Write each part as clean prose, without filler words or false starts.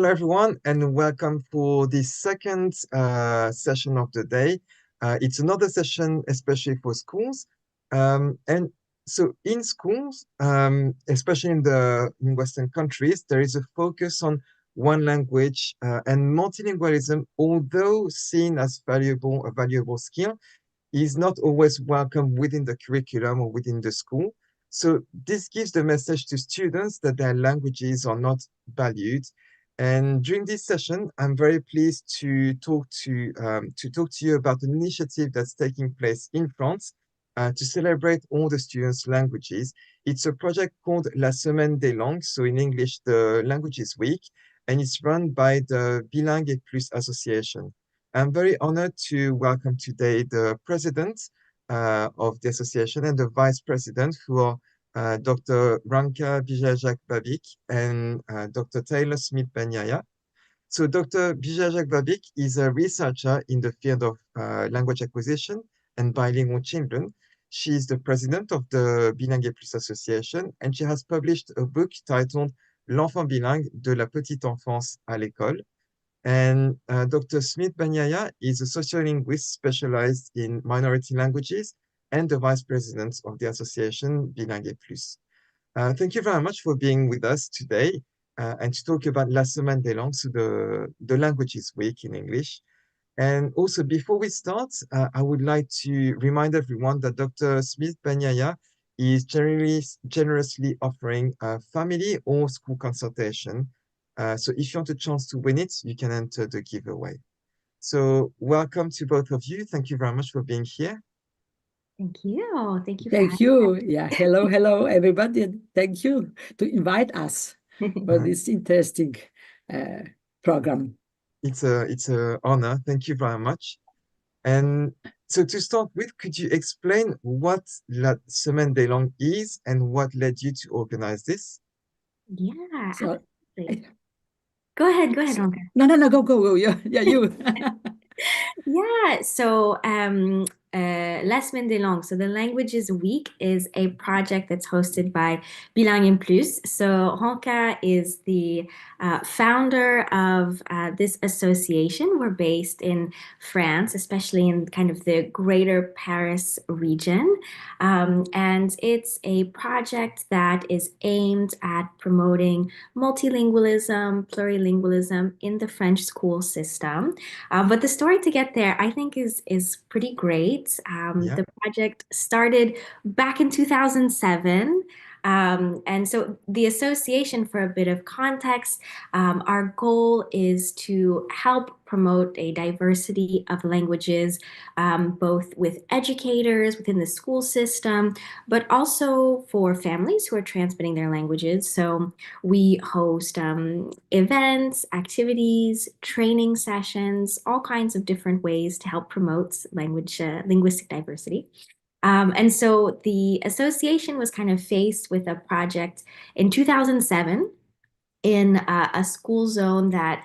Hello, everyone, and welcome for the second session of the day. It's another session, especially for schools. And so in schools, especially in Western countries, there is a focus on one language and multilingualism, although seen as a valuable skill, is not always welcome within the curriculum or within the school. So this gives the message to students that their languages are not valued. And during this session, I'm very pleased to talk to you about an initiative that's taking place in France to celebrate all the students' languages. It's a project called La Semaine des Langues, so in English, the Languages Week, and it's run by the Bilingues Association. I'm very honored to welcome today the president of the association and the vice president, who are Dr. Ranka Bijeljak-Babic and Dr. Taylor Smith-Benyahia. So Dr. Bijeljak-Babic is a researcher in the field of language acquisition and bilingual children. She is the president of the Bilingues Association, and she has published a book titled L'enfant bilingue de la petite enfance à l'école. And Dr. Smith-Benyahia is a sociolinguist specialized in minority languages and the vice president of the Association Bilingues. Thank you very much for being with us today and to talk about La Semaine des Langues, so the Languages Week in English. And also, before we start, I would like to remind everyone that Dr. Smith-Benyahia is generously offering a family or school consultation. So if you want a chance to win it, you can enter the giveaway. So welcome to both of you. Thank you very much for being here. Thank you. Thank you. Thank you. Yeah. Hello, everybody. Thank you to invite us for this interesting program. It's an honor. Thank you very much. And so to start with, could you explain what La Semaine des Langues is and what led you to organize this? Yeah. So, Go ahead, Ranka. No, go. Yeah, you. Yeah, so La Semaine des Langues, so the Languages Week is a project that's hosted by Bilingues. So Ranka is the founder of this association. We're based in France, especially in kind of the greater Paris region. And it's a project that is aimed at promoting multilingualism, plurilingualism in the French school system. But the story to get there, I think, is pretty great. The project started back in 2007. And so the association, for a bit of context, our goal is to help promote a diversity of languages, both with educators within the school system, but also for families who are transmitting their languages. So we host events, activities, training sessions, all kinds of different ways to help promote linguistic diversity. And so the association was kind of faced with a project in 2007 in a school zone that,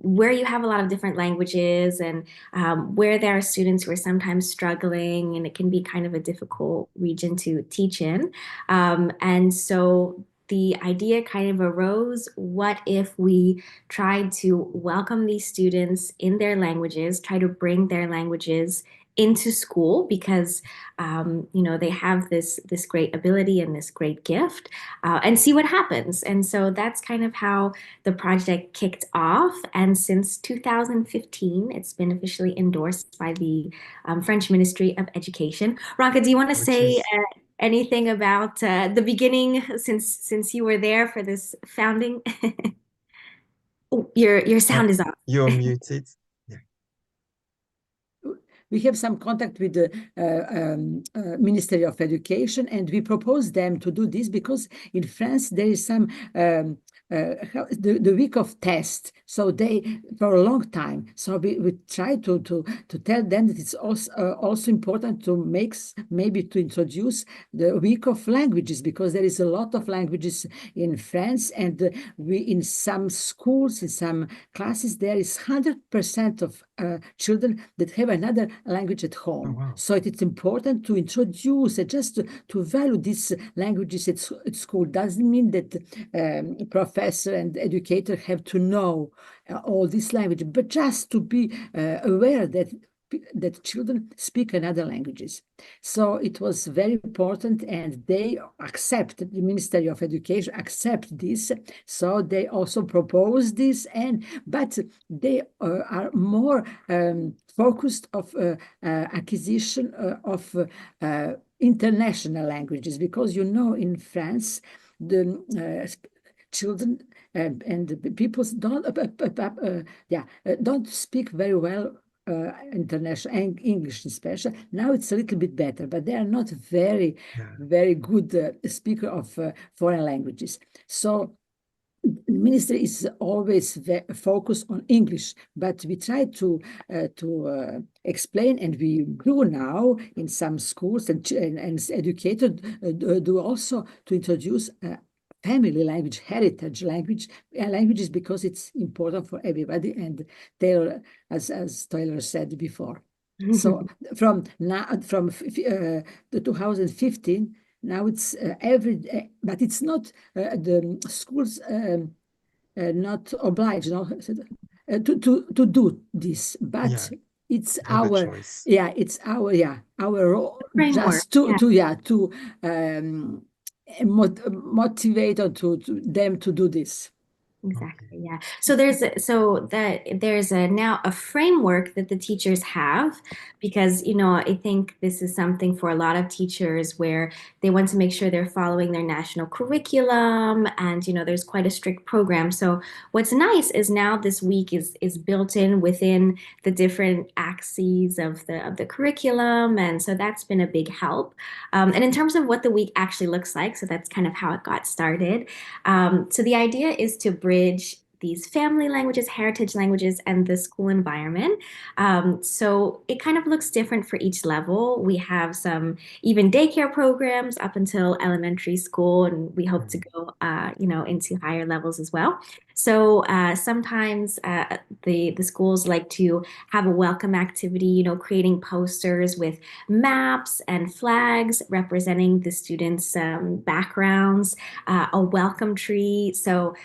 where you have a lot of different languages and where there are students who are sometimes struggling, and it can be kind of a difficult region to teach in. And so the idea kind of arose, what if we tried to welcome these students in their languages, try to bring their languages into school, because they have this great ability and this great gift, and see what happens. And so that's kind of how the project kicked off. And since 2015, it's been officially endorsed by the French Ministry of Education. Ranka, do you want to say anything about the beginning, since you were there for this founding? Oh, your sound is off. You're muted. We have some contact with the Ministry of Education, and we propose them to do this because in France there is some the week of test. So they, for a long time, so we try to tell them that it's also important to maybe to introduce the week of languages, because there is a lot of languages in France, and we in some schools, in some classes, there is 100% of children that have another language at home. wow. So it's important to introduce, just to value these languages at school. Doesn't mean that professor and educator have to know all this language, but just to be aware that children speak another languages. So it was very important, and they accept, the Ministry of Education accept this. So they also propose this, but they are more focused of acquisition of international languages, because in France, the children and the people don't speak very well international and English especially. Now it's a little bit better, but they are not very, very good speaker of foreign languages. So the ministry is always focused on English, but we try to explain, and we do now in some schools, and educators do also, to introduce family language, heritage languages, because it's important for everybody. And Taylor, as Taylor said before. So from 2015, now it's but it's not the schools not obliged, to do this, but it's our choice. it's our role, Framework, just to motivate or to them to do this. Exactly, yeah. So there's now a framework that the teachers have, because I think this is something for a lot of teachers where they want to make sure they're following their national curriculum, and there's quite a strict program. So what's nice is now this week is built in within the different axes of the curriculum, and so that's been a big help. And in terms of what the week actually looks like, so that's kind of how it got started. So the idea is to bridge these family languages, heritage languages, and the school environment. So it kind of looks different for each level. We have some even daycare programs up until elementary school, and we hope to go, into higher levels as well. So sometimes the schools like to have a welcome activity, creating posters with maps and flags representing the students' backgrounds, a welcome tree. So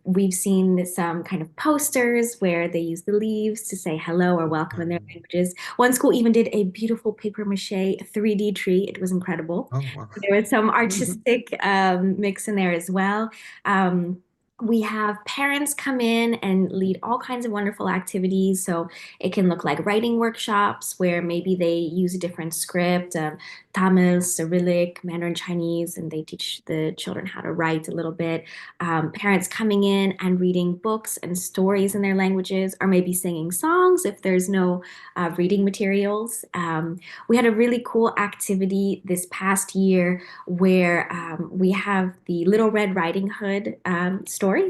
we've seen some kind of posters where they use the leaves to say hello or welcome in their languages. One school even did a beautiful paper mache 3D tree. It was incredible. Oh, wow. There was some artistic mix in there as well. We have parents come in and lead all kinds of wonderful activities. So it can look like writing workshops where maybe they use a different script, Tamil, Cyrillic, Mandarin Chinese, and they teach the children how to write a little bit. Parents coming in and reading books and stories in their languages, or maybe singing songs if there's no reading materials. We had a really cool activity this past year where we have the Little Red Riding Hood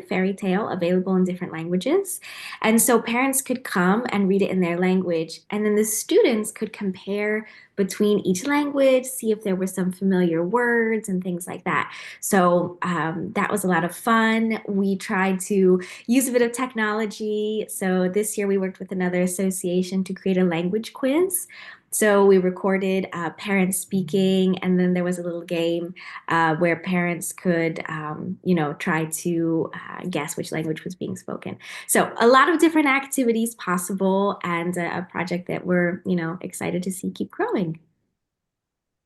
fairy tale available in different languages. And so parents could come and read it in their language, and then the students could compare between each language, see if there were some familiar words and things like that. So that was a lot of fun. We tried to use a bit of technology. So this year we worked with another association to create a language quiz. So we recorded parents speaking, and then there was a little game where parents could, try to guess which language was being spoken. So a lot of different activities possible, and a project that we're, excited to see keep growing.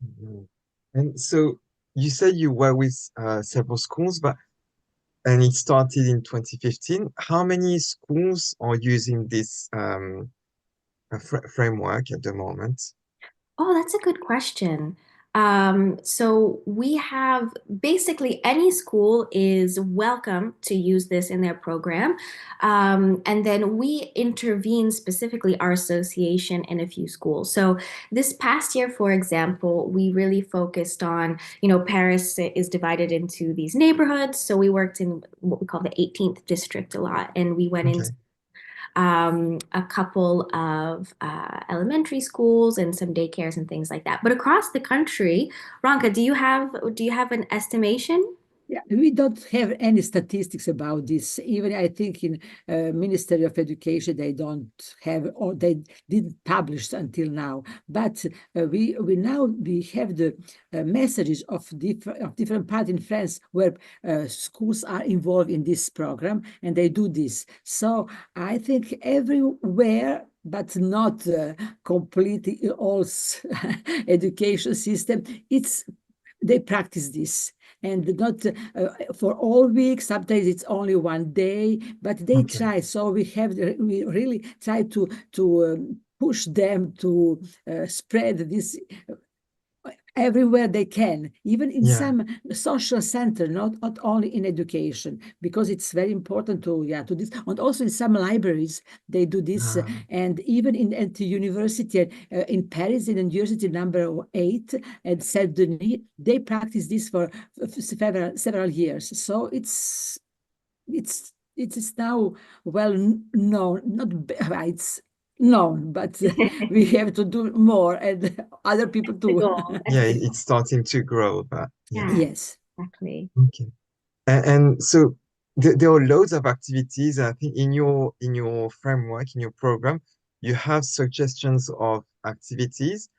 Mhm. And so you said you were with several schools, and it started in 2015. How many schools are using this framework at the moment? Oh, that's a good question. So we have basically any school is welcome to use this in their program. And then we intervene specifically our association in a few schools. So this past year, for example, we really focused on, Paris is divided into these neighborhoods. So we worked in what we call the 18th district a lot, and we went into a couple of elementary schools and some daycares and things like that. But across the country, Ranka, do you have an estimation? Yeah, we don't have any statistics about this. Even I think in Ministry of Education, they don't have, or they didn't publish until now. But we have the messages of different parts in France where schools are involved in this program, and they do this. So I think everywhere, but not completely all education system, they practice this, and not for all week. Sometimes it's only one day, but they try. So we really try to push them to spread this everywhere they can, even in some social center, not only in education, because it's very important to this. And also in some libraries, they do this, and even at the university in Paris, in University number 8 at Saint-Denis, they practice this for several years. So it is now well known, not it's known, but we have to do more, and other people too. Yeah, it's starting to grow, but Yes, exactly. Okay. And so there are loads of activities. I think in your framework, in your program, you have suggestions of activities.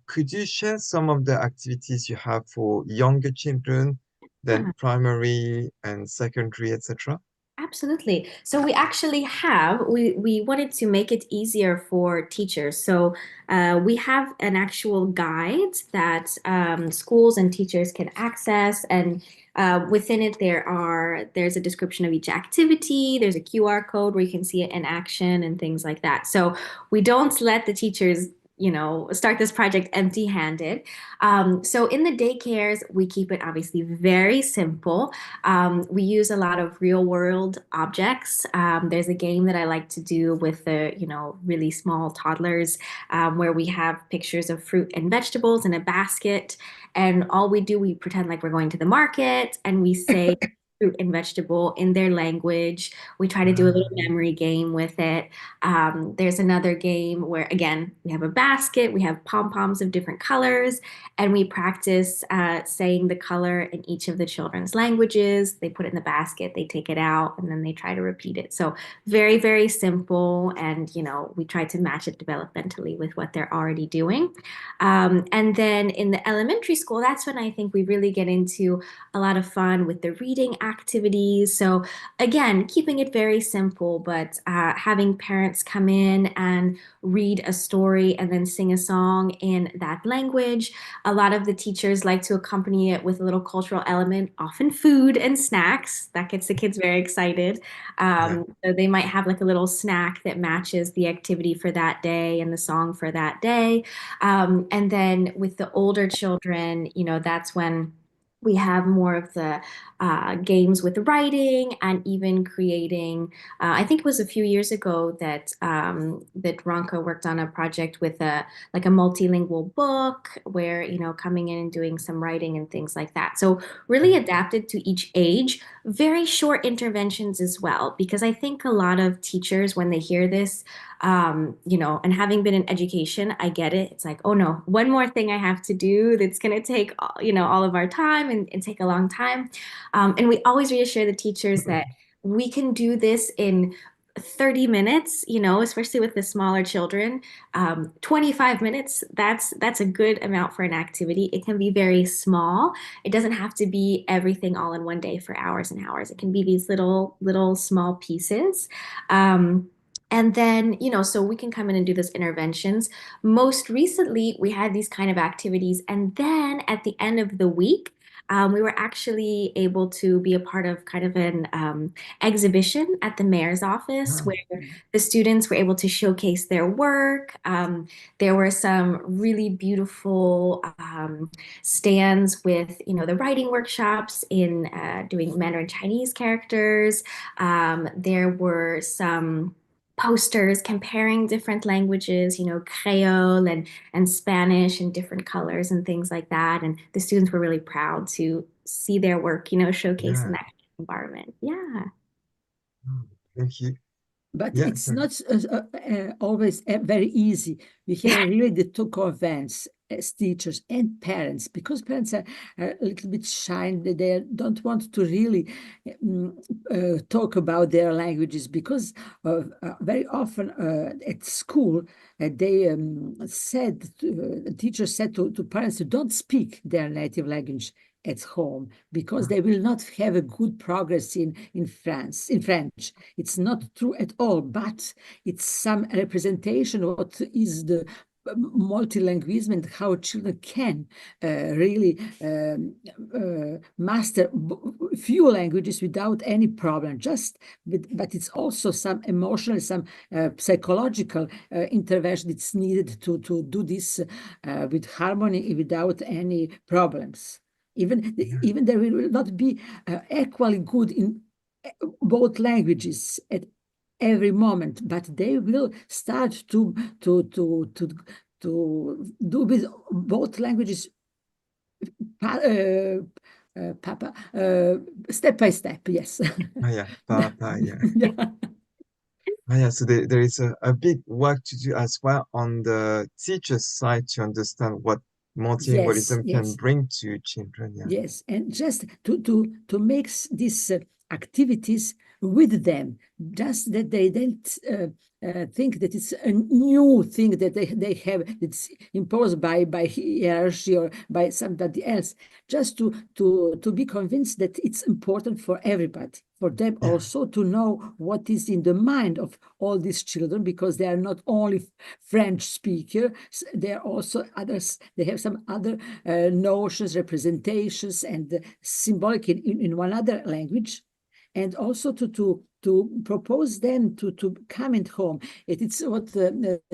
Could you share some of the activities you have for younger children, then Yeah. primary and secondary, etc.? Absolutely. So we actually we wanted to make it easier for teachers. So we have an actual guide that schools and teachers can access, and within it there's a description of each activity. There's a QR code where you can see it in action and things like that. So we don't let the teachers start this project empty-handed. So in the daycares, we keep it obviously very simple. We use a lot of real-world objects. There's a game that I like to do with the, really small toddlers, where we have pictures of fruit and vegetables in a basket, and we pretend like we're going to the market, and we say fruit and vegetable in their language. We try to do a little memory game with it. There's another game where, again, we have a basket, we have pom-poms of different colors, and we practice saying the color in each of the children's languages. They put it in the basket, they take it out, and then they try to repeat it. So very, very simple, and we try to match it developmentally with what they're already doing. And then in the elementary school, that's when I think we really get into a lot of fun with the reading activities. So again, keeping it very simple, but having parents come in and read a story and then sing a song in that language. A lot of the teachers like to accompany it with a little cultural element, often food and snacks. That gets the kids very excited. So they might have like a little snack that matches the activity for that day and the song for that day. And then with the older children, that's when we have more of the games with writing and even creating. I think it was a few years ago that Ranka worked on a project with a multilingual book where coming in and doing some writing and things like that. So really adapted to each age. Very short interventions as well, because I think a lot of teachers, when they hear this, and having been in education, I get it. It's like, oh no, one more thing I have to do that's going to take, all of our time and take a long time. And we always reassure the teachers that we can do this in 30 minutes, especially with the smaller children. 25 minutes, that's a good amount for an activity. It can be very small. It doesn't have to be everything all in one day for hours and hours. It can be these little small pieces. And then, so we can come in and do those interventions. Most recently, we had these kind of activities. And then at the end of the week, we were actually able to be a part of kind of an exhibition at the mayor's office where the students were able to showcase their work. There were some really beautiful stands with, the writing workshops in doing Mandarin Chinese characters. There were some posters comparing different languages, Creole and Spanish and different colors and things like that. And the students were really proud to see their work, showcased in that environment. Yeah. Thank you. But it's not always very easy. We have really the two events as teachers and parents, because parents are a little bit shy, they don't want to really talk about their languages, because very often at school they teachers said to parents, don't speak their native language at home, because they will not have a good progress in French. It's not true at all, but it's some representation of what is the multilingualism and how children can really master few languages without any problem. But it's also some emotional, some psychological intervention that's needed to do this with harmony, without any problems. Even there will not be equally good in both languages at every moment, but they will start to do with both languages step by step. Yes. Yeah, yeah. Yeah. Yeah, so there is a big work to do as well on the teacher's side to understand what Yes. multilingualism can Yes. bring to children. Yeah. Yes, and just to make these activities with them, just that they don't think that it's a new thing that they have, it's imposed by hierarchy or by somebody else. Just to be convinced that it's important for everybody, for them Yeah. also to know what is in the mind of all these children, because they are not only French speaker, they are also others. They have some other notions, representations, and symbolic in one other language, and also to propose them to come at home. It's what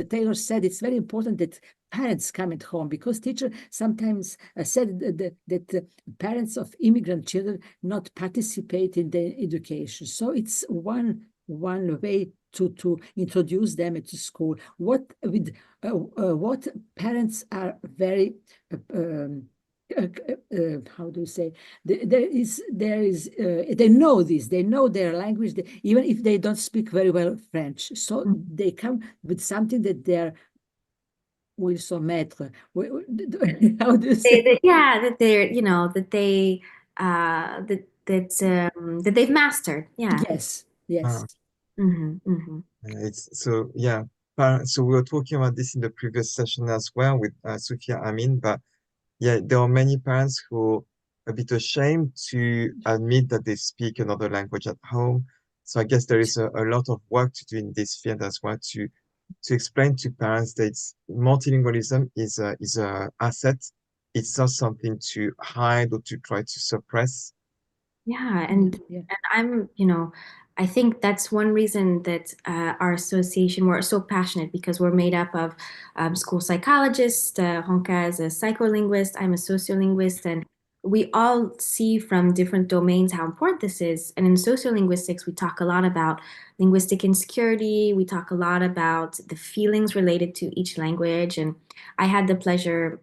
Taylor said. It's very important that parents come at home, because teacher sometimes said that parents of immigrant children not participate in the education. So it's one way to introduce them to school. What parents are very how do you say, they know this, they know their language, even if they don't speak very well French, so they come with something that they're will soumettre. How do you say? Yeah, that they're, that they've mastered. Yeah. Yes, Uh, yes. it's so yeah. So we were talking about this in the previous session as well with Sophia Amin, but yeah, there are many parents who are a bit ashamed to admit that they speak another language at home. So I guess there is a lot of work to do in this field as well to explain to parents that multilingualism is a asset. It's not something to hide or to try to suppress. Yeah, Yeah. and I'm, I think that's one reason that our association, we're so passionate, because we're made up of school psychologists. Ranka is a psycholinguist, I'm a sociolinguist, and we all see from different domains how important this is. And in sociolinguistics, we talk a lot about linguistic insecurity. We talk a lot about the feelings related to each language. And I had the pleasure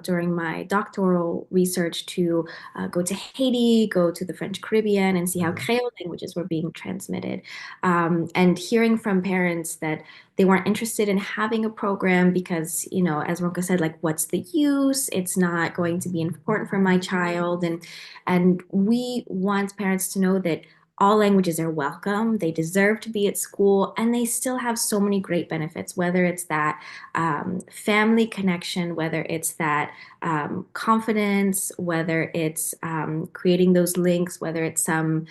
during my doctoral research to go to Haiti, go to the French Caribbean, and see how Creole languages were being transmitted. And hearing from parents that they weren't interested in having a program because, as Ronka said, like, what's the use? It's not going to be important for my child. And we want parents to know that all languages are welcome. They deserve to be at school, and they still have so many great benefits, whether it's that family connection, whether it's that confidence, whether it's creating those links, whether it's some,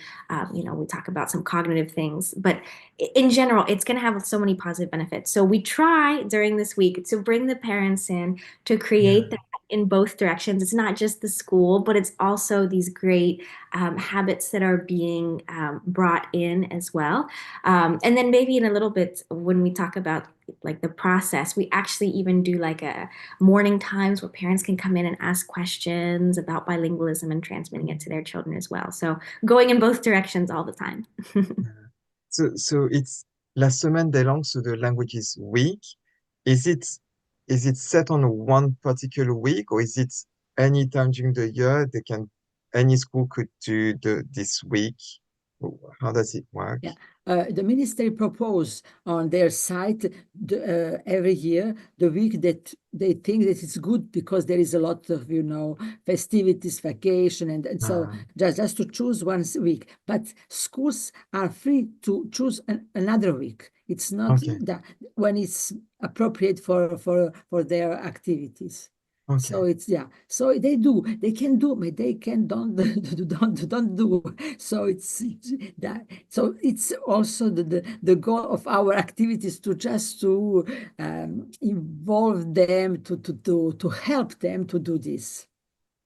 we talk about some cognitive things, but in general, it's going to have so many positive benefits. So we try during this week to bring the parents in to create that in both directions. It's not just the school, but it's also these great habits that are being brought in as well. And then maybe in a little bit, when we talk about like the process, we actually even do like a morning times where parents can come in and ask questions about bilingualism and transmitting it to their children as well. So going in both directions all the time. So it's La Semaine des Langues, so the languages week. Is it set on one particular week, or is it any time during the year any school could do this week? How does it work? Yeah. The ministry propose on their site every year the week that they think that it's good because there is a lot of, festivities, vacation, and so just to choose one week. But schools are free to choose another week. It's not that when it's appropriate for their activities. So it's so they can do, but they can don't do. So it's that. So it's also the goal of our activities to just to involve them to help them to do this.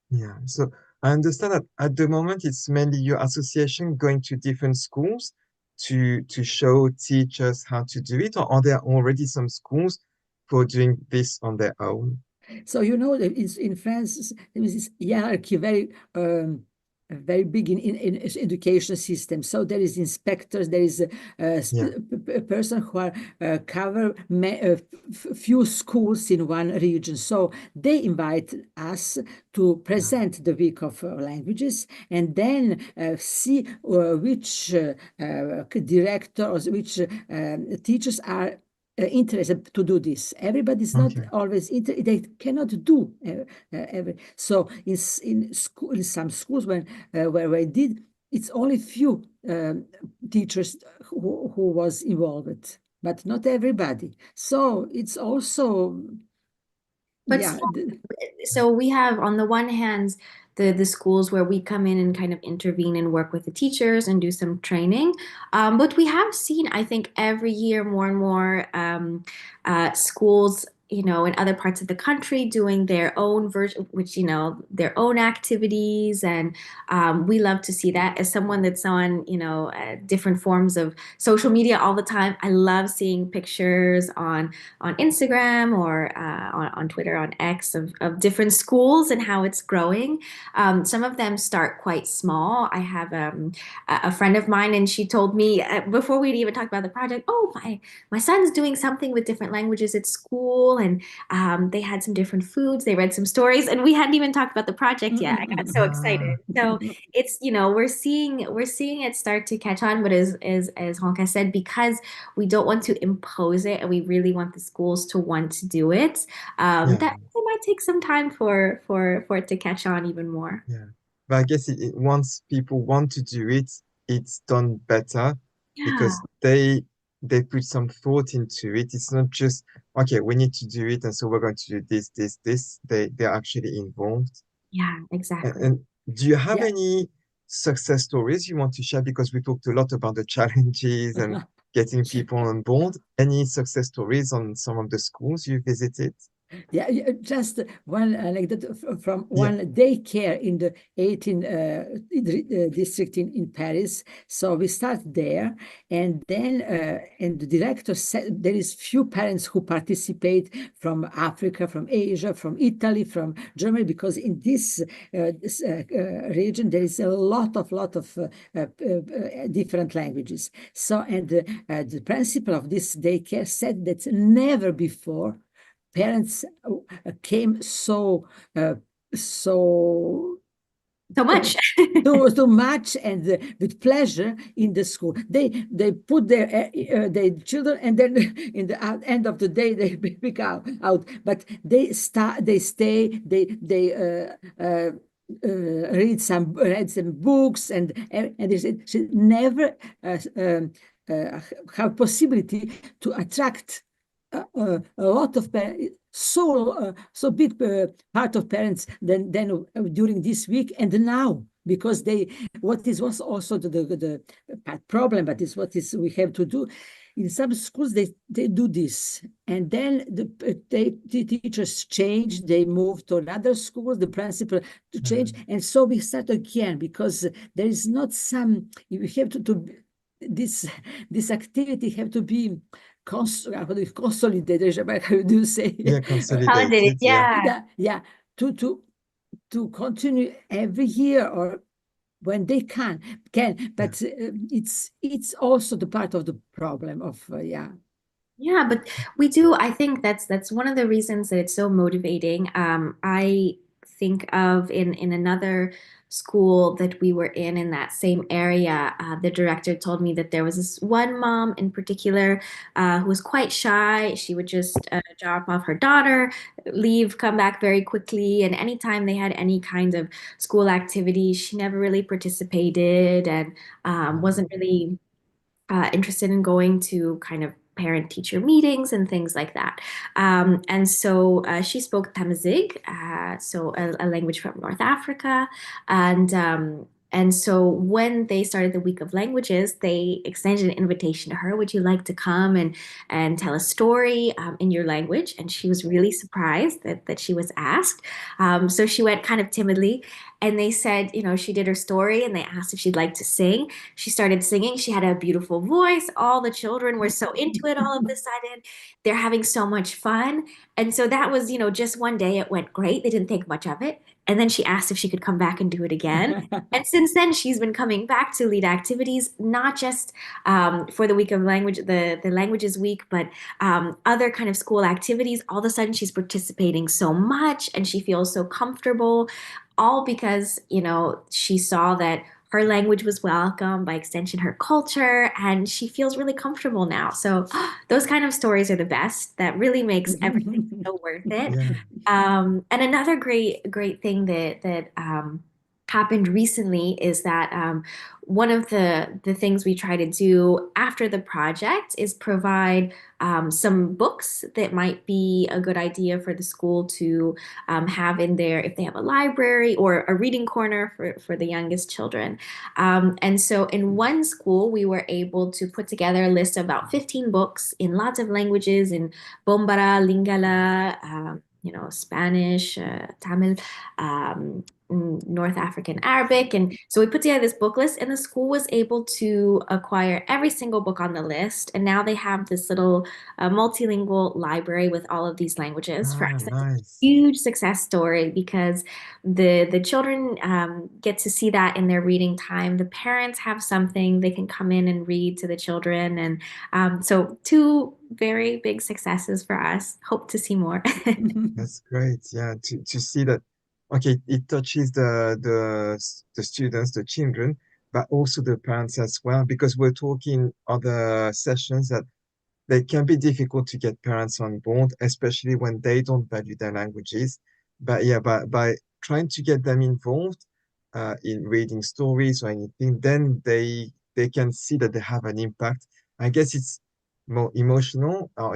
Yeah. So I understand that at the moment it's mainly your association going to different schools to show teachers how to do it, or are there already some schools for doing this on their own? So in France, there is this hierarchy very big in education system. So there is inspectors, there is a person who are cover few schools in one region. So they invite us to present the week of languages, and then see which director or which teachers are interested to do this. Everybody's not always interested. They cannot do so in some schools where I did, it's only few teachers who was involved, but not everybody. So it's also so we have on the one hand the schools where we come in and kind of intervene and work with the teachers and do some training. But we have seen, I think, every year more and more schools, in other parts of the country doing their own version, which, their own activities. And we love to see that. As someone that's on, different forms of social media all the time, I love seeing pictures on Instagram or on Twitter, on X of different schools and how it's growing. Some of them start quite small. I have a friend of mine, and she told me before we'd even talked about the project, oh, my son's doing something with different languages at school, and they had some different foods. They read some stories, and we hadn't even talked about the project yet. I got so excited. So it's, we're seeing it start to catch on, but as Ranka said, because we don't want to impose it and we really want the schools to want to do it, that it might take some time for it to catch on even more. Yeah. But I guess once people want to do it, it's done better because they put some thought into it. It's not just, okay, we need to do it, and so we're going to do this, this, this. They're actually involved. Yeah, exactly. And do you have any success stories you want to share? Because we talked a lot about the challenges and getting people on board. Any success stories on some of the schools you visited? Yeah, just one anecdote from one daycare in the 18th district in Paris. So we start there, and then and the director said there is few parents who participate from Africa, from Asia, from Italy, from Germany, because in this region there is a lot of different languages. So and the principal of this daycare said that never before parents came so much so much and with pleasure in the school. They put their children, and then in the end of the day they pick out. But they stay. They read some books, and they said she never have possibility to attract a lot of parents, so big part of parents than during this week and now, because what was also the problem, but is what is we have to do. In some schools they do this, and then the teachers change, they move to another school, the principal to change, and so we start again, because there is not some, we have to this activity have to be consolidated. How do you say? Consolidated. Yeah. To continue every year or when they can, but it's also the part of the problem of Yeah, but we do. I think that's one of the reasons that it's so motivating. I think of in another school that we were in that same area, the director told me that there was this one mom in particular who was quite shy. She would just drop off her daughter, leave, come back very quickly. And anytime they had any kind of school activity, she never really participated and wasn't really interested in going to kind of parent-teacher meetings and things like that. And so she spoke Tamazight, so a language from North Africa. And so when they started the Week of Languages, they extended an invitation to her. Would you like to come and tell a story in your language? And she was really surprised that she was asked. So she went kind of timidly. And they said, you know, she did her story and they asked if she'd like to sing. She started singing. She had a beautiful voice. All the children were so into it all of a sudden. They're having so much fun. And so that was, you know, just one day it went great. They didn't think much of it. And then she asked if she could come back and do it again. And since then, she's been coming back to lead activities, not just for the week of language, the Languages Week, but other kind of school activities. All of a sudden, she's participating so much and she feels so comfortable, all because, you know, she saw that her language was welcome, by extension, her culture, and she feels really comfortable now. So those kind of stories are the best. That really makes everything so worth it. Yeah. And another great thing that happened recently is that one of the things we try to do after the project is provide some books that might be a good idea for the school to have in there if they have a library or a reading corner for the youngest children. And so in one school, we were able to put together a list of about 15 books in lots of languages, in Bombara, Lingala, you know, Spanish, Tamil, North African Arabic. And so we put together this book list, and the school was able to acquire every single book on the list. And now they have this little multilingual library with all of these languages. For us, that's a Nice. huge success story because the children get to see that in their reading time. The parents have something they can come in and read to the children. And so two very big successes for us. Hope to see more. That's great. Yeah, to see that. Okay, it touches the students, the children, but also the parents as well, because we're talking other sessions that they can be difficult to get parents on board, especially when they don't value their languages. But yeah, by trying to get them involved in reading stories or anything, then they can see that they have an impact. I guess it's more emotional, or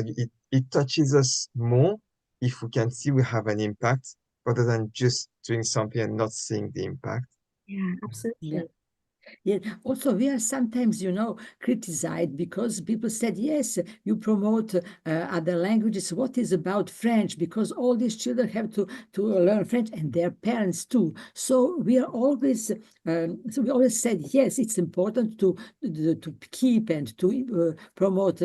it touches us more if we can see we have an impact rather than just doing something and not seeing the impact. Yeah, Yeah. absolutely. Yeah. Also, we are sometimes, criticized because people said, yes, you promote other languages. What is about French? Because all these children have to learn French, and their parents too. So we are always, so we always said, yes, it's important to keep and to promote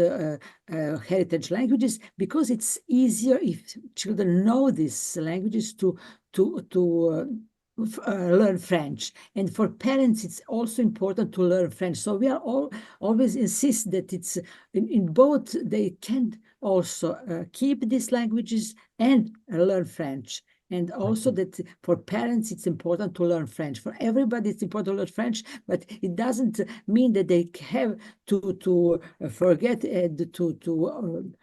heritage languages, because it's easier if children know these languages to learn French. And for parents, it's also important to learn French. So we are always insist that it's in both, they can also keep these languages and learn French. And also that for parents, it's important to learn French. For everybody, it's important to learn French, but it doesn't mean that they have to forget and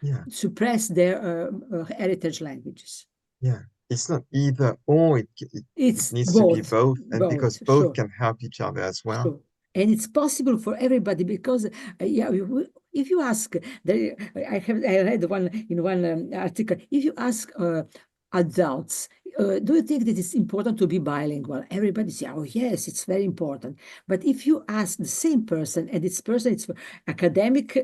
Yeah, suppress their heritage languages. yeah. It's not either or, it It's needs to be both, both, and because both sure. can help each other as well. Sure. And it's possible for everybody, because if you ask, I read one in one article. If you ask adults, do you think that it's important to be bilingual? Everybody say, oh yes, it's very important. But if you ask the same person, and this person it's academic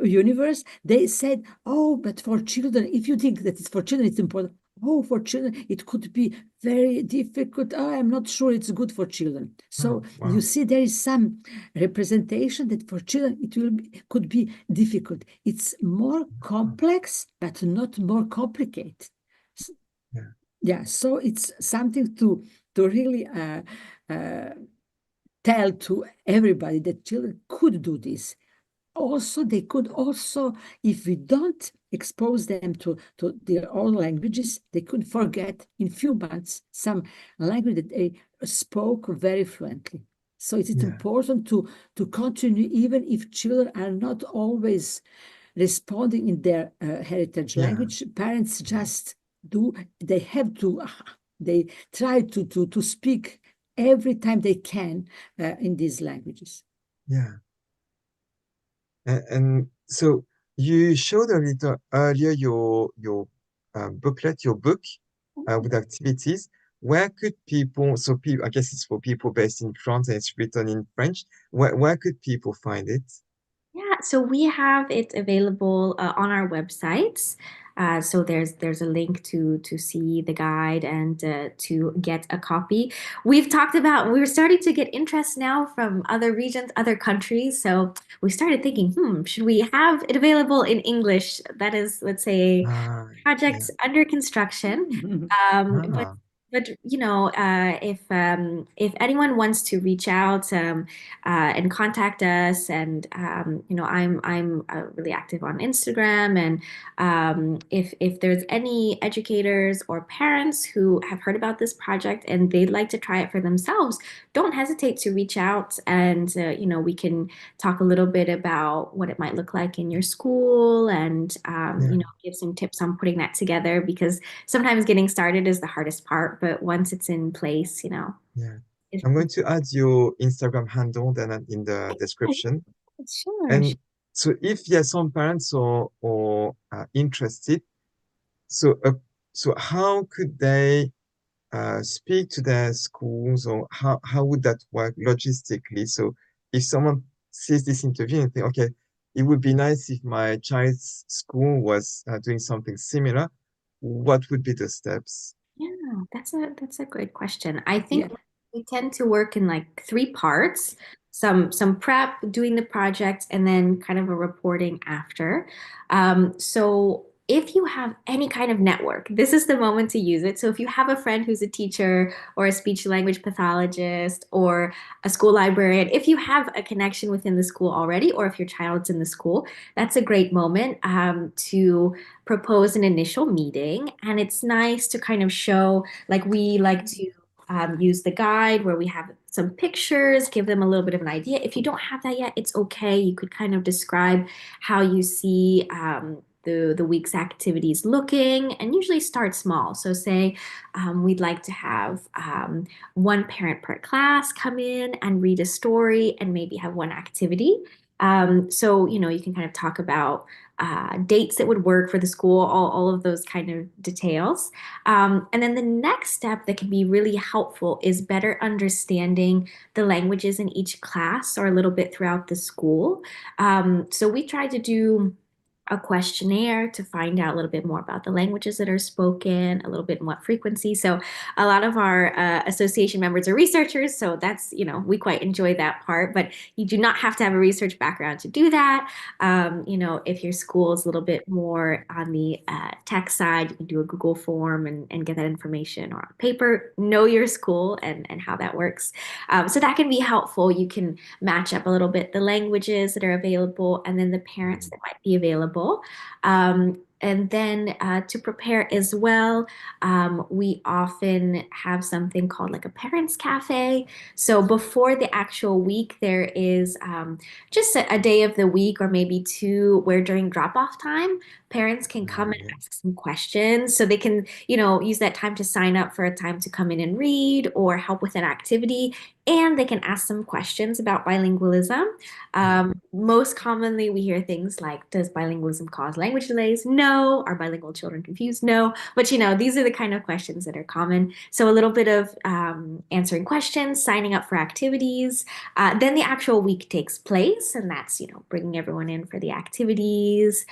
universe, they said, oh, but for children, if you think that it's for children, it's important. Oh, for children, it could be very difficult. Oh, I'm not sure it's good for children. So Wow. you see, there is some representation that for children could be difficult. It's more complex, but not more complicated. Yeah. Yeah, so it's something to really tell to everybody that children could do this. Also, they could also, if we don't expose them to their own languages, they could forget in few months some language that they spoke very fluently. So it is important to continue, even if children are not always responding in their heritage language. Parents just they have to, they try to speak every time they can in these languages. Yeah. And so you showed a little earlier your booklet, your book with activities. Where could people, so people, I guess it's for people based in France and it's written in French. Where could people find it? Yeah, so we have it available on our websites. So there's a link to see the guide and to get a copy. We've talked about we're starting to get interest now from other regions, other countries. So we started thinking, should we have it available in English? That is, let's say, Ah, projects under construction. But Ah, if anyone wants to reach out and contact us, and I'm really active on Instagram, and if there's any educators or parents who have heard about this project and they'd like to try it for themselves, don't hesitate to reach out, and we can talk a little bit about what it might look like in your school, and give some tips on putting that together, because sometimes getting started is the hardest part, but once it's in place, yeah. it's I'm going to add your Instagram handle then in the description. sure. And so if some parents or interested, so so how could they speak to their schools, or how would that work logistically? So if someone sees this interview and think, okay, it would be nice if my child's school was doing something similar, what would be the steps? Yeah, that's a great question. I Yeah. think we tend to work in like three parts. Some prep, doing the project, and then kind of a reporting after. So if you have any kind of network, this is the moment to use it. So if you have a friend who's a teacher or a speech language pathologist or a school librarian, if you have a connection within the school already, or if your child's in the school, that's a great moment to propose an initial meeting. And it's nice to kind of show, like we like to use the guide where we have some pictures, give them a little bit of an idea. If you don't have that yet, it's okay. You could kind of describe how you see the week's activities looking, and usually start small. So say we'd like to have one parent per class come in and read a story and maybe have one activity. So, you can kind of talk about dates that would work for the school, all of those kind of details. And then the next step that can be really helpful is better understanding the languages in each class or a little bit throughout the school. So we try to do a questionnaire to find out a little bit more about the languages that are spoken, a little bit in what frequency. So a lot of our association members are researchers, so that's, we quite enjoy that part, but you do not have to have a research background to do that. If your school is a little bit more on the tech side, you can do a Google form and get that information, or on paper, know your school and how that works. So that can be helpful. You can match up a little bit the languages that are available and then the parents that might be available. And then to prepare as well, we often have something called like a parents' cafe. So before the actual week, there is just a day of the week or maybe two where during drop-off time, parents can come and ask some questions. So they can, use that time to sign up for a time to come in and read or help with an activity. And they can ask some questions about bilingualism. Most commonly, we hear things like, does bilingualism cause language delays? No. Are bilingual children confused? No. But, these are the kind of questions that are common. So a little bit of answering questions, signing up for activities. Then the actual week takes place, and that's, bringing everyone in for the activities,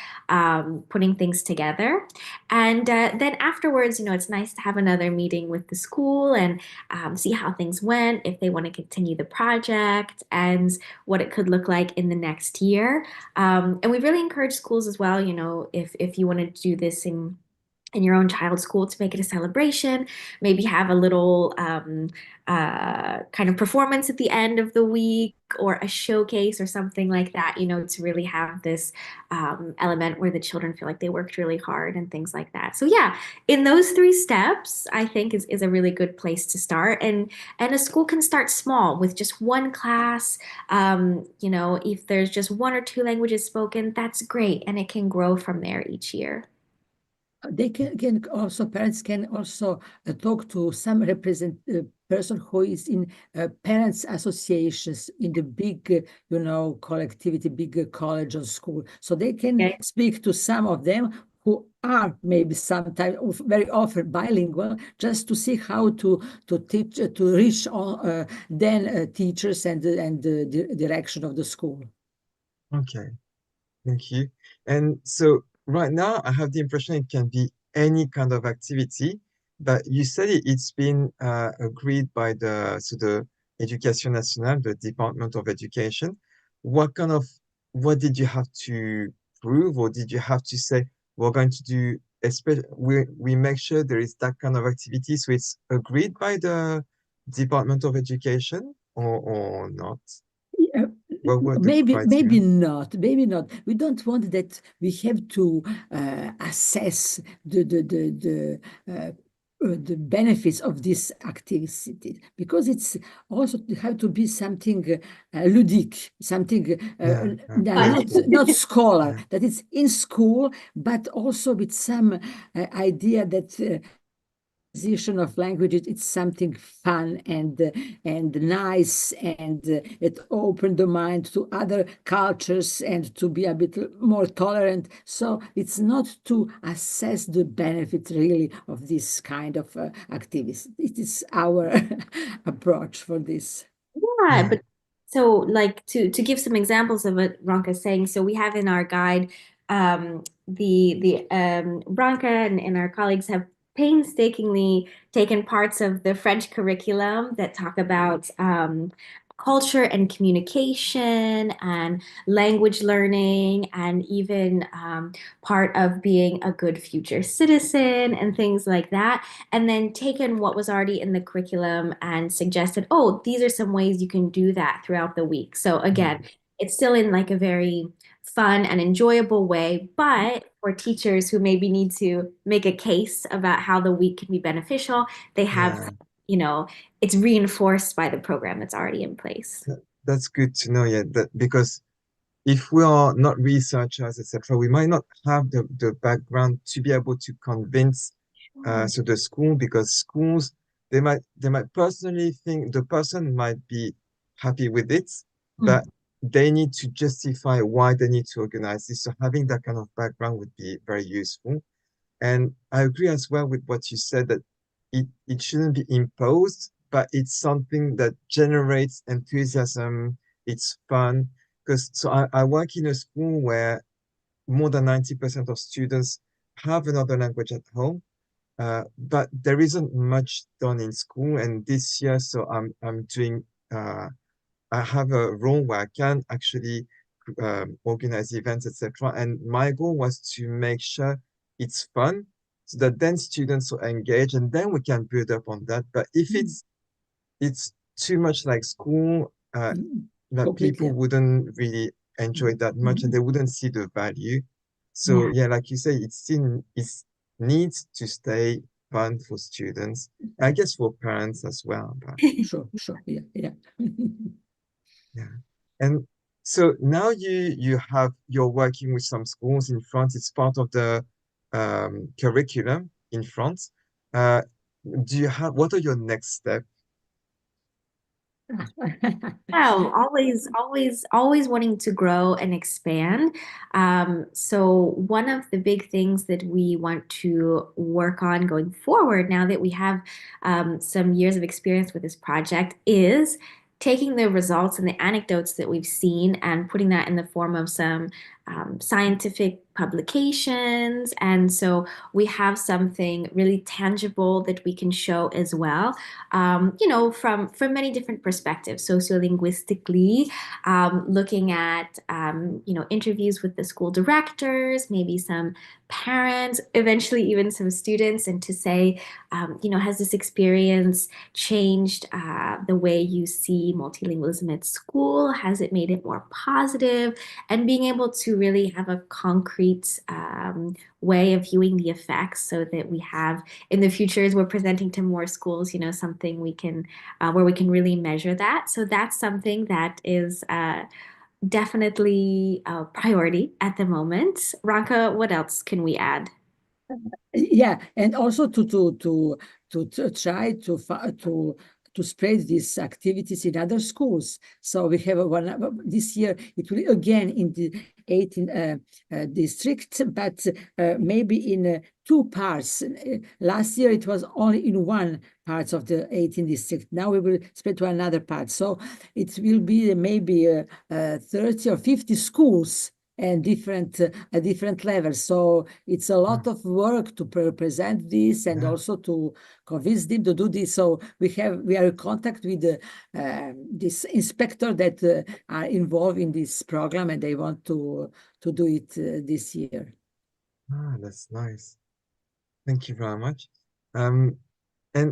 putting things together. And then afterwards, it's nice to have another meeting with the school and see how things went, if they want to continue the project, and what it could look like in the next year. And we really encourage schools as well, if you want to do this in in your own child's school to make it a celebration, maybe have a little kind of performance at the end of the week or a showcase or something like that, to really have this element where the children feel like they worked really hard and things like that. So yeah, in those three steps, I think is a really good place to start. And a school can start small with just one class. If there's just one or two languages spoken, that's great. And it can grow from there each year. They can also, parents can also talk to some person who is in parents associations in the big, collectivity, big college or school. So they can Okay. speak to some of them who are maybe sometimes, very often bilingual, just to see how to teach, to reach then teachers and the direction of the school. Okay, thank you. And so right now, I have the impression it can be any kind of activity, but you said it's been agreed by the Éducation nationale, the Department of Education. What did you have to prove, or did you have to say we're going to do, especially we make sure there is that kind of activity, so it's agreed by the Department of Education, or not? Yeah, What were the maybe criteria? not. Maybe not. We don't want that we have to assess the benefits of this activity, because it's also have to be something ludic, something Yeah, not scholar, yeah, that it's in school, but also with some idea that acquisition of languages, it's something fun and nice, and it opened the mind to other cultures and to be a bit more tolerant. So it's not to assess the benefit really of this kind of activities. It is our approach for this. Yeah, yeah. but so like to give some examples of what Ranka is saying, so we have in our guide the Ranka and our colleagues have painstakingly taken parts of the French curriculum that talk about culture and communication and language learning and even part of being a good future citizen and things like that, and then taken what was already in the curriculum and suggested, oh, these are some ways you can do that throughout the week. So again, Mm. it's still in like a very fun and enjoyable way, but for teachers who maybe need to make a case about how the week can be beneficial, they have, Yeah, it's reinforced by the program that's already in place. that's good to know. Yeah, that because if we are not researchers, etc., we might not have the background to be able to convince Sure. so the school, because schools they might personally think the person might be happy with it, but Mm. they need to justify why they need to organize this. So having that kind of background would be very useful. And I agree as well with what you said, that it shouldn't be imposed, but it's something that generates enthusiasm. It's fun. Because so I work in a school where more than 90% of students have another language at home, but there isn't much done in school. And this year, so I'm doing I have a role where I can actually organize events, etc. And my goal was to make sure it's fun, so that then students will engage, and then we can build up on that. But if Mm. it's too much like school, Mm. that people Completely. wouldn't really enjoy that much, and Mm. they wouldn't see the value. So Yeah. yeah, like you say, it needs to stay fun for students. I guess for parents as well, but Sure, sure. Yeah, yeah. yeah. And so now you're working with some schools in France. It's part of the curriculum in France. Uh, what are your next steps? Wow, always wanting to grow and expand. So one of the big things that we want to work on going forward, now that we have some years of experience with this project, is taking the results and the anecdotes that we've seen and putting that in the form of some scientific publications. And so we have something really tangible that we can show as well, from many different perspectives, sociolinguistically, looking at, interviews with the school directors, maybe some parents, eventually even some students, and to say, has this experience changed the way you see multilingualism at school? Has it made it more positive? And being able to really have a concrete way of viewing the effects, so that we have in the future, as we're presenting to more schools, something we can where we can really measure that. So that's something that is definitely a priority at the moment. Ranka, what else can we add? Yeah, and also to try to spread these activities in other schools. So we have one this year. It will again in the 18 district, but maybe in 2 parts. Last year it was only in 1 part of the 18 district. Now we will spread to another part. So it will be maybe 30 or 50 schools and different levels. So it's a lot of work to present this and also to convince them to do this. So we are in contact with this inspector that are involved in this program, and they want to do it this year. Ah, that's nice. Thank you very much. And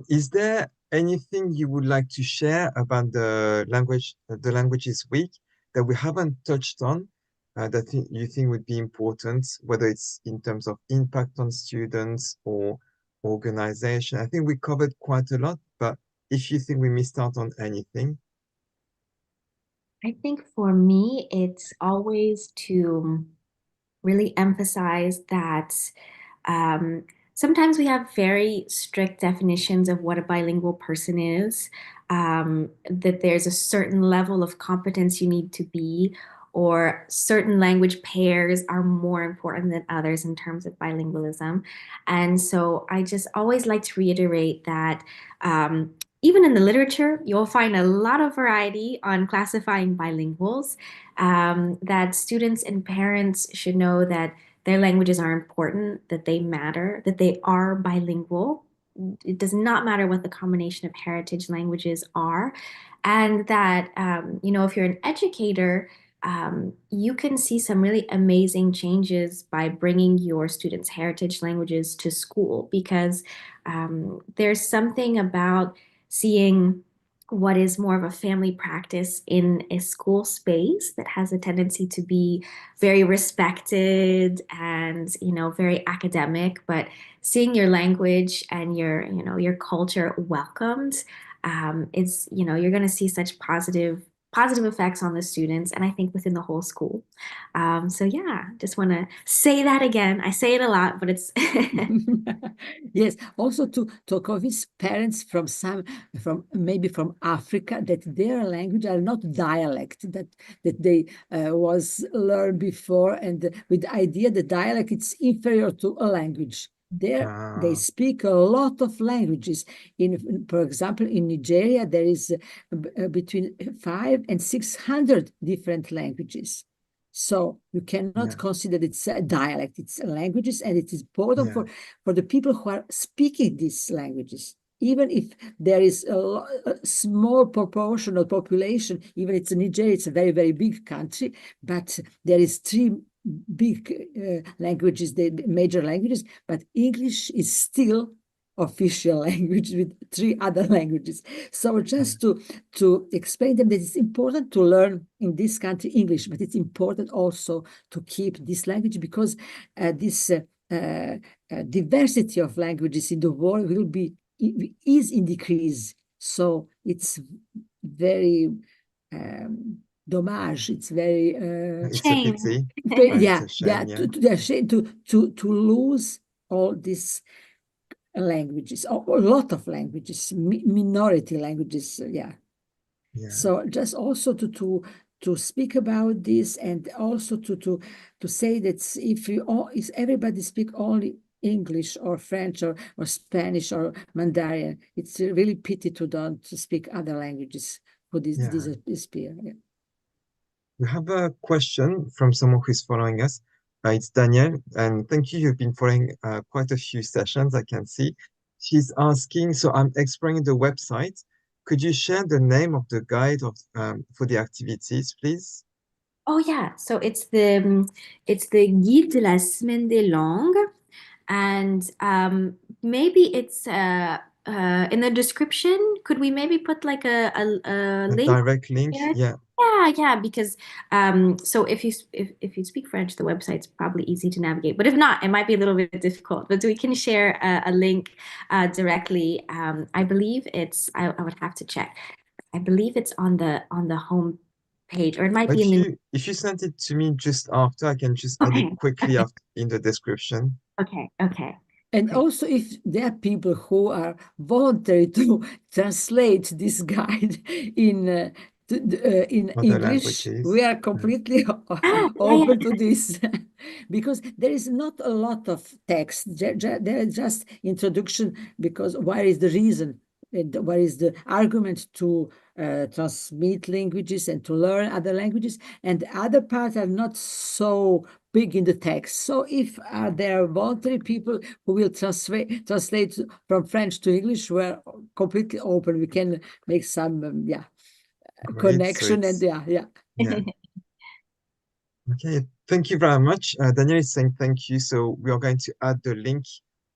is there anything you would like to share about the languages week that we haven't touched on, that you think would be important, whether it's in terms of impact on students or organization? I think we covered quite a lot, but if you think we missed out on anything. I think for me, it's always to really emphasize that um, sometimes we have very strict definitions of what a bilingual person is, that there's a certain level of competence you need to be, or certain language pairs are more important than others in terms of bilingualism. And so I just always like to reiterate that even in the literature, you'll find a lot of variety on classifying bilinguals, that students and parents should know that their languages are important, that they matter, that they are bilingual. It does not matter what the combination of heritage languages are. And that, if you're an educator, you can see some really amazing changes by bringing your students' heritage languages to school, because there's something about seeing what is more of a family practice in a school space that has a tendency to be very respected and, very academic, but seeing your language and your culture welcomed, is, you're going to see such positive effects on the students, and I think within the whole school. So yeah, just want to say that again. I say it a lot, but it's Yes, also to convince parents from maybe from Africa that their language are not dialect, that they was learned before, and with the idea that dialect it's inferior to a language. There they speak a lot of languages. For example, in Nigeria, there is between 500 and 600 different languages. So you cannot consider it's a dialect, it's languages, and it is important for the people who are speaking these languages. Even if there is a small proportion of population, even it's Nigeria, it's a very, very big country, but there is 3 big languages, the major languages, but English is still official language with 3 other languages. So just to explain them that it's important to learn in this country English, but it's important also to keep this language, because this diversity of languages in the world is in decrease. So it's very dommage. It's very It's shame. a pity. Yeah, It's a shame, to lose all these languages, a lot of languages, minority languages. So just also to speak about this, and also to say that if everybody speak only English or French or Spanish or Mandarin, it's really pity to don't speak other languages for this period. We have a question from someone who's following us. It's Danielle, and thank you. You've been following quite a few sessions, I can see. She's asking, so I'm exploring the website. Could you share the name of the guide of for the activities, please? Oh yeah, so it's the Guide de la Semaine des Langues, and maybe it's in the description. Could we maybe put like a A link direct link? there? Yeah. Yeah, because so if you speak French, the website's probably easy to navigate. But if not, it might be a little bit difficult. But we can share a link directly. I believe I would have to check. I believe it's on the home page, or it might be in the. If you send it to me just after, I can just add it Okay, quickly after in the description. okay. And Great. also, if there are people who are voluntary to translate this guide in Other English, we languages. are completely Yeah. open to this because there is not a lot of text. There is just introduction because what is the reason? And what is the argument to transmit languages and to learn other languages? And the other parts are not so big in the text. So if there are voluntary people who will translate from French to English, we're completely open. We can make some Great. So connection and it's yeah. Okay, thank you very much. Daniel is saying thank you. So we are going to add the link,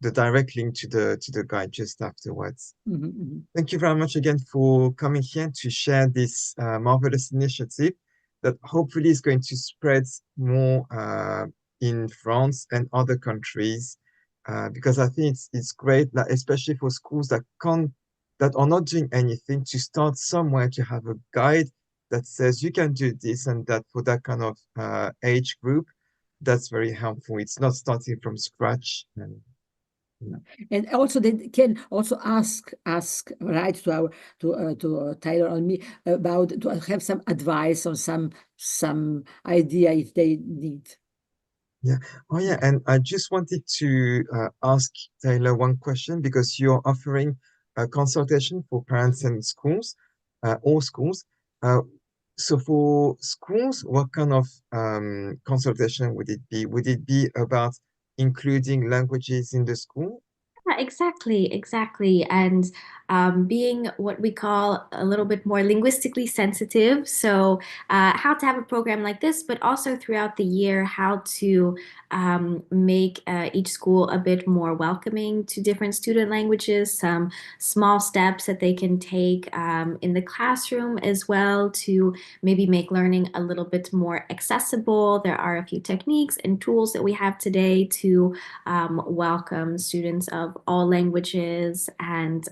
the direct link to the guide just afterwards. Mhm, mhm. Thank you very much again for coming here to share this marvelous initiative that hopefully is going to spread more in France and other countries because I think it's great, like, especially for schools that are not doing anything, to start somewhere, to have a guide that says you can do this and that for that kind of age group. That's very helpful. It's not starting from scratch. And And also they can also ask right to our to Tyler and me about to have some advice on some idea if they need. yeah. Oh, yeah. And I just wanted to ask Taylor one question because you're offering a consultation for parents and schools, all schools. Uh, so for schools, what kind of consultation would it be? Would it be about including languages in the school? Yeah, exactly. And being what we call a little bit more linguistically sensitive. So, how to have a program like this, but also throughout the year, how to make each school a bit more welcoming to different student languages, some small steps that they can take in the classroom as well to maybe make learning a little bit more accessible. There are a few techniques and tools that we have today to welcome students of all languages and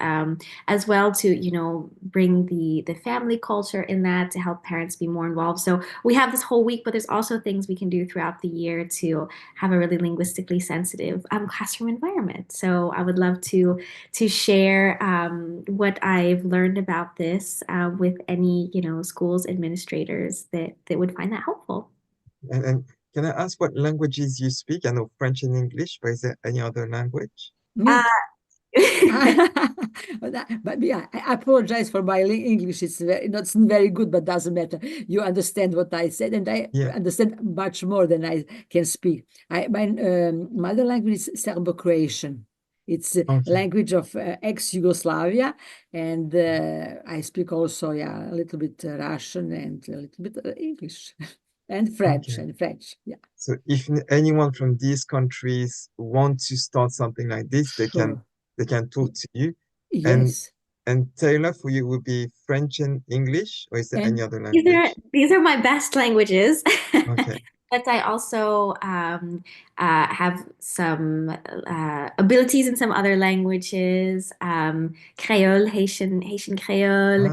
as well to, bring the family culture in that to help parents be more involved. So we have this whole week, but there's also things we can do throughout the year to have a really linguistically sensitive classroom environment. So I would love to share what I've learned about this with any, schools administrators that would find that helpful. And can I ask what languages you speak? I know French and English, but is there any other language? Uh, Me. But yeah, I apologize for my English. It's not very good, but doesn't matter. You understand what I said, and I Yeah. understand much more than I can speak. My mother language is Serbo-Croatian. It's a Okay. language of ex-Yugoslavia, and I speak also, a little bit Russian and a little bit English and French Okay. Yeah, So if anyone from these countries want to start something like this, sure. they can talk to you. And Yes. and Taylor, for you would be French and English, or is there any And other These are language? these are my best languages. Okay. But I also have some abilities in some other languages, Creole, Haitian Creole,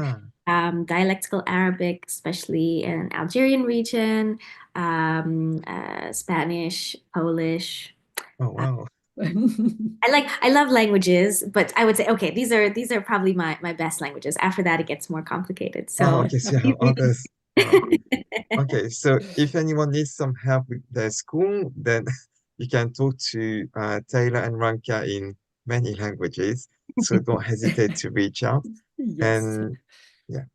Ah, dialectical Arabic, especially in Algerian region, Spanish, Polish. oh wow. I love languages, but I would say okay, these are probably my best languages. After that, it gets more complicated. Oh, So okay, so you have others. Wow. Okay, so if anyone needs some help with their school, then you can talk to Taylor and Ranka in many languages. So don't hesitate to reach out. Yes. And yeah,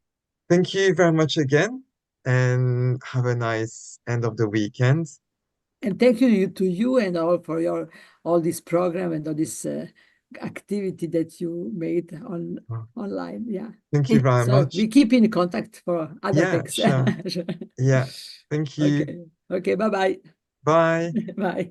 thank you very much again, and have a nice end of the weekend. And thank you to you and all for all this program and all this activity that you made online. Yeah. Thank you very So much. we keep in contact for other Yeah, things. sure. Yeah, thank you. Okay. Okay. Bye-bye. Bye. Bye.